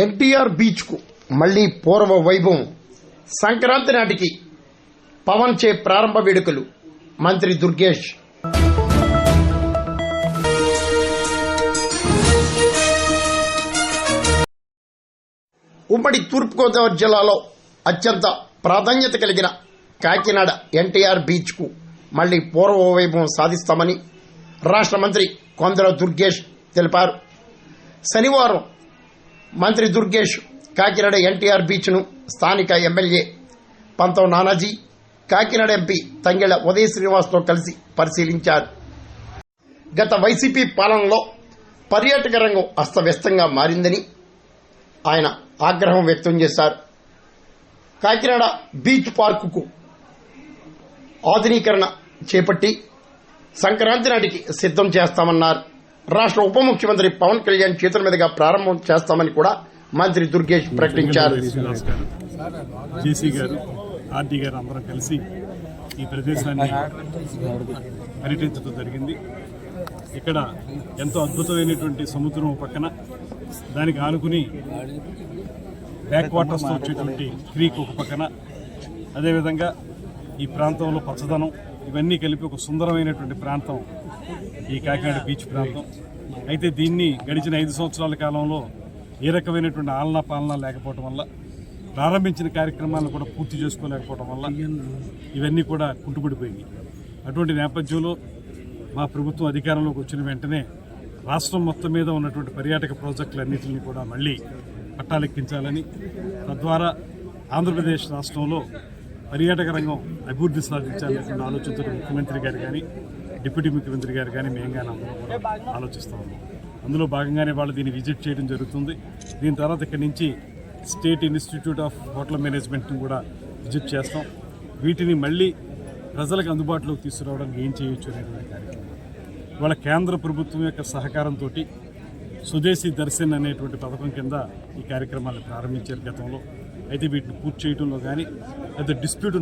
NTR beach కు మళ్లీ పూర్వ వైభవం. సంక్రాంతి నాటికి పవన్ చే ప్రారంభ వేడుకలు. మంత్రి దుర్గేష్. ఉమ్మడి తూర్పుగోదావరి జిల్లాలో అత్యంత ప్రాధాన్యత కలిగిన కాకినాడ ఎన్టీఆర్ బీచ్ కు మళ్లీ పూర్వ వైభవం సాధిస్తామని రాష్ట్ర మంత్రి కొందర దుర్గేష్ తెలిపారు. శనివారం మంత్రి దుర్గేష్ కాకినాడ ఎన్టీఆర్ బీచ్ ను స్థానిక ఎమ్మెల్యే పంతం నానాజీ, కాకినాడ ఎంపీ తంగెళ్ల ఉదయ శ్రీనివాస్తో కలిసి పరిశీలించారు. గత వైసీపీ పాలనలో పర్యాటక రంగం అస్తవ్యస్తంగా మారిందని ఆయన ఆగ్రహం వ్యక్తం చేశారు. కాకినాడ బీచ్ పార్కుకు ఆధునీకరణ చేపట్టి సంక్రాంతి నాటికి సిద్దం చేస్తామన్నారు. రాష్ట్ర ఉప ముఖ్యమంత్రి పవన్ కళ్యాణ్ చేతుల మీదుగా ప్రారంభం చేస్తామని కూడా మంత్రి దుర్గేష్ ప్రకటించారు. జేసీ గారు, ఆర్డీ గారు అందరం కలిసి ఈ ప్రదేశాన్ని పర్యటించడం జరిగింది. ఇక్కడ ఎంతో అద్భుతమైనటువంటి సముద్రం పక్కన దానికి ఆనుకుని బ్యాక్ వాటర్స్తో వచ్చేటువంటి క్రీక్ ఒక పక్కన, అదేవిధంగా ఈ ప్రాంతంలో పచ్చదనం ఇవన్నీ కలిపి ఒక సుందరమైనటువంటి ప్రాంతం ఈ కాకినాడ బీచ్ ప్రాంతం. అయితే దీన్ని గడిచిన 5 సంవత్సరాల కాలంలో ఏ రకమైనటువంటి ఆలనా పాలన లేకపోవడం వల్ల, ప్రారంభించిన కార్యక్రమాలను కూడా పూర్తి చేసుకోలేకపోవడం వల్ల ఇవన్నీ కూడా కుంటుపడిపోయింది. అటువంటి నేపథ్యంలో మా ప్రభుత్వం అధికారంలోకి వచ్చిన వెంటనే రాష్ట్రం మొత్తం మీద ఉన్నటువంటి పర్యాటక ప్రాజెక్టులన్నింటినీ కూడా మళ్లీ పట్టాలెక్కించాలని, తద్వారా ఆంధ్రప్రదేశ్ రాష్ట్రంలో పర్యాటక రంగం అభివృద్ధి సాధించాలనేటువంటి ఆలోచనతో ముఖ్యమంత్రి గారు కానీ, డిప్యూటీ ముఖ్యమంత్రి గారు కానీ, మేము కానీ అందరం కూడా ఆలోచిస్తూ ఉన్నాం. అందులో భాగంగానే వాళ్ళు దీన్ని విజిట్ చేయడం జరుగుతుంది. దీని తర్వాత ఇక్కడి నుంచి స్టేట్ ఇన్స్టిట్యూట్ ఆఫ్ హోటల్ మేనేజ్మెంట్ని కూడా విజిట్ చేస్తాం. వీటిని మళ్ళీ ప్రజలకు అందుబాటులోకి తీసుకురావడానికి ఏం చేయొచ్చు అనేటువంటి కార్యక్రమం. ఇవాళ కేంద్ర ప్రభుత్వం యొక్క సహకారంతో స్వదేశీ దర్శన్ అనేటువంటి పథకం కింద ఈ కార్యక్రమాలను ప్రారంభించారు గతంలో. అయితే వీటిని పూర్తి చేయడంలో కానీ, అయితే డిస్ప్యూట్